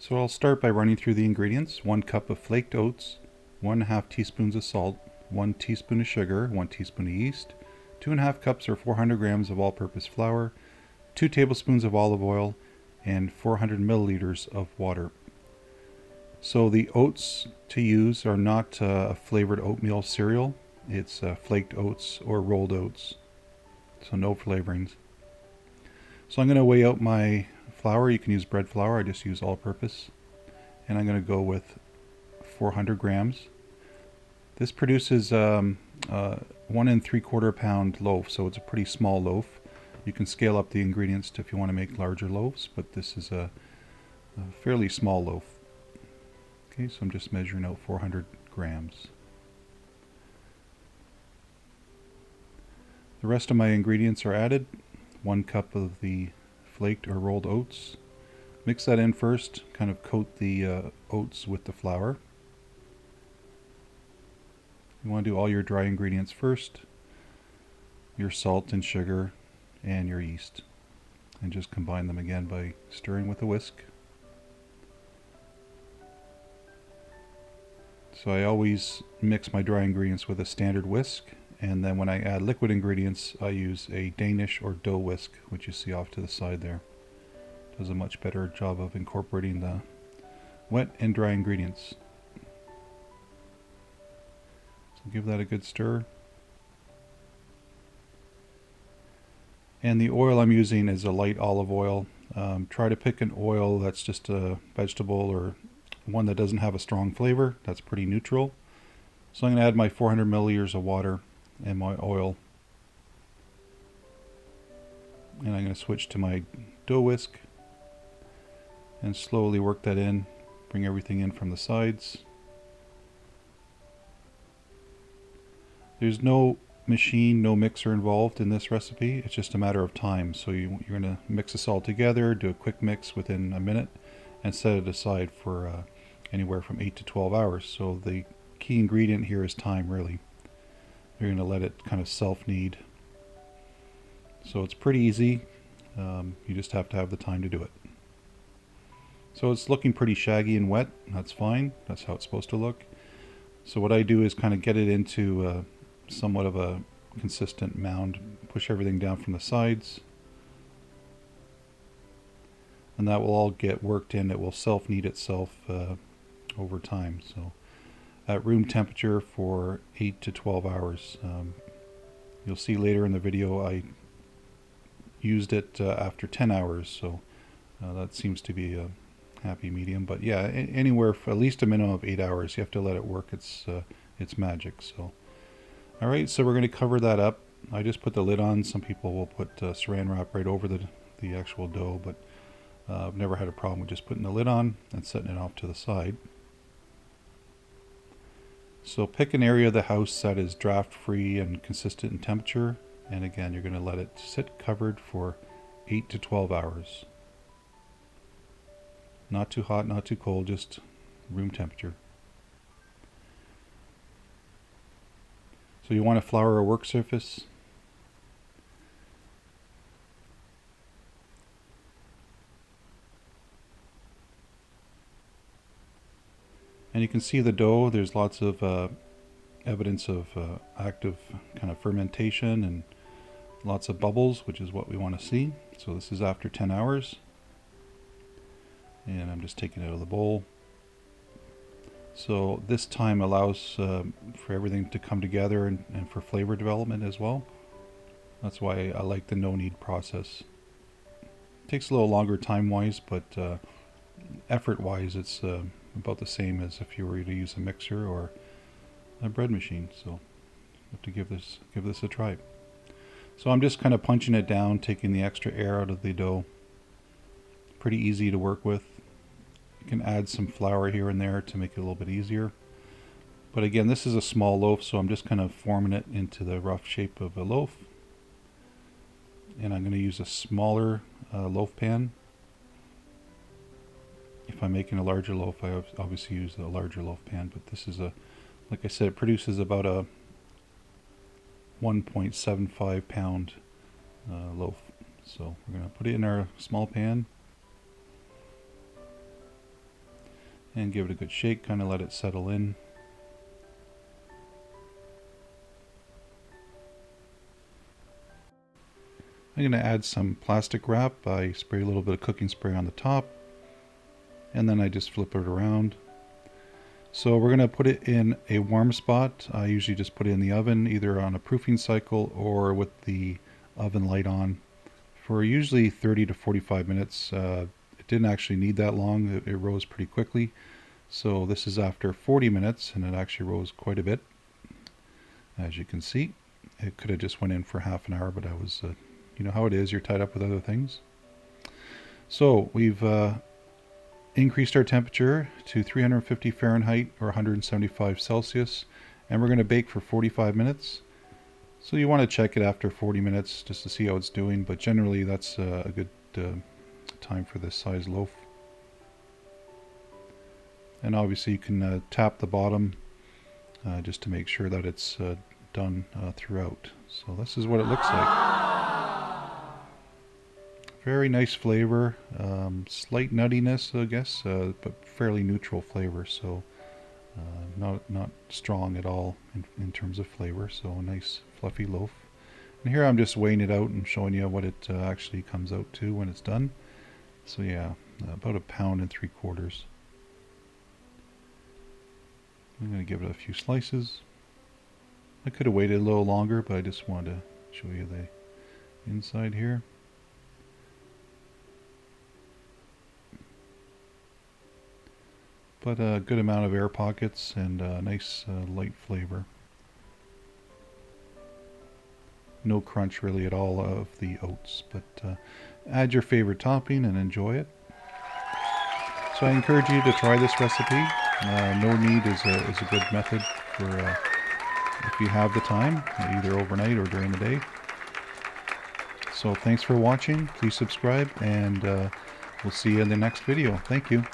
So I'll start by running through the ingredients. 1 cup of flaked oats, 1.5 teaspoons of salt, 1 teaspoon of sugar, 1 teaspoon of yeast, 2.5 cups or 400 grams of all-purpose flour, 2 tablespoons of olive oil, and 400 milliliters of water. So the oats to use are not a flavored oatmeal cereal. It's flaked oats or rolled oats. So no flavorings. So I'm going to weigh out my flour. You can use bread flour. I just use all-purpose. And I'm going to go with 400 grams. This produces 1 3/4 pound loaf, so it's a pretty small loaf. You can scale up the ingredients if you want to make larger loaves, but this is a fairly small loaf. Okay, so I'm just measuring out 400 grams. The rest of my ingredients are added. 1 cup of the flaked or rolled oats. Mix that in first, kind of coat the oats with the flour. You want to do all your dry ingredients first, your salt and sugar and your yeast, and just combine them again by stirring with a whisk. So I always mix my dry ingredients with a standard whisk, and then when I add liquid ingredients I use a Danish or dough whisk, which you see off to the side there. It does a much better job of incorporating the wet and dry ingredients. So give that a good stir. And the oil I'm using is a light olive oil. Try to pick an oil that's just a vegetable or one that doesn't have a strong flavor. That's pretty neutral. So I'm going to add my 400 milliliters of water and my oil. And I'm going to switch to my dough whisk and slowly work that in. Bring everything in from the sides. There's no machine, no mixer involved in this recipe. It's just a matter of time. So you're going to mix this all together, do a quick mix within a minute, and set it aside for anywhere from 8 to 12 hours. So the key ingredient here is time, really. You're going to let it kind of self-knead. So it's pretty easy. You just have to have the time to do it. So it's looking pretty shaggy and wet. That's fine. That's how it's supposed to look. So what I do is kind of get it into somewhat of a consistent mound. Push everything down from the sides. And that will all get worked in. It will self-knead itself over time. So at room temperature for 8 to 12 hours. You'll see later in the video I used it after 10 hours, so that seems to be a happy medium. But yeah, anywhere for at least a minimum of 8 hours. You have to let it work its magic. So all right, so we're going to cover that up. I just put the lid on. Some people will put saran wrap right over the actual dough, but I've never had a problem with just putting the lid on and setting it off to the side. So pick an area of the house that is draft free and consistent in temperature, and again you're going to let it sit covered for 8 to 12 hours. Not too hot, not too cold, just room temperature. So you want to flour a work surface. And you can see the dough, there's lots of evidence of active kind of fermentation and lots of bubbles, which is what we want to see. So this is after 10 hours. And I'm just taking it out of the bowl. So this time allows for everything to come together and for flavor development as well. That's why I like the no-knead process. It takes a little longer time-wise, but effort-wise it's about the same as if you were to use a mixer or a bread machine. So you have to give this a try. So I'm just kind of punching it down, taking the extra air out of the dough. Pretty easy to work with. You can add some flour here and there to make it a little bit easier. But again, this is a small loaf, so I'm just kind of forming it into the rough shape of a loaf. And I'm going to use a smaller loaf pan. If I'm making a larger loaf, I obviously use a larger loaf pan, but this is like I said, it produces about a 1.75 pound loaf. So we're going to put it in our small pan. and give it a good shake, kind of let it settle in. I'm going to add some plastic wrap. I spray a little bit of cooking spray on the top, and then I just flip it around. So we're going to put it in a warm spot. I usually just put it in the oven, either on a proofing cycle or with the oven light on, for usually 30 to 45 minutes. It didn't actually need that long. It rose pretty quickly. So this is after 40 minutes, and it actually rose quite a bit. As you can see, it could have just went in for half an hour, but I was, you know how it is, you're tied up with other things. So we've increased our temperature to 350 Fahrenheit or 175 Celsius, and we're going to bake for 45 minutes. So you want to check it after 40 minutes just to see how it's doing, but generally that's a good time for this size loaf. And obviously you can tap the bottom just to make sure that it's done throughout. So this is what it looks like. Very nice flavor, slight nuttiness, I guess, but fairly neutral flavor. So not strong at all in terms of flavor. So a nice fluffy loaf. And here I'm just weighing it out and showing you what it actually comes out to when it's done. So yeah, about 1.75 pounds. I'm going to give it a few slices. I could have waited a little longer, but I just wanted to show you the inside here. But a good amount of air pockets and a nice light flavor. No crunch really at all of the oats, but add your favorite topping and enjoy it. So I encourage you to try this recipe. No knead is a good method for if you have the time, either overnight or during the day. So thanks for watching. Please subscribe, and we'll see you in the next video. Thank you.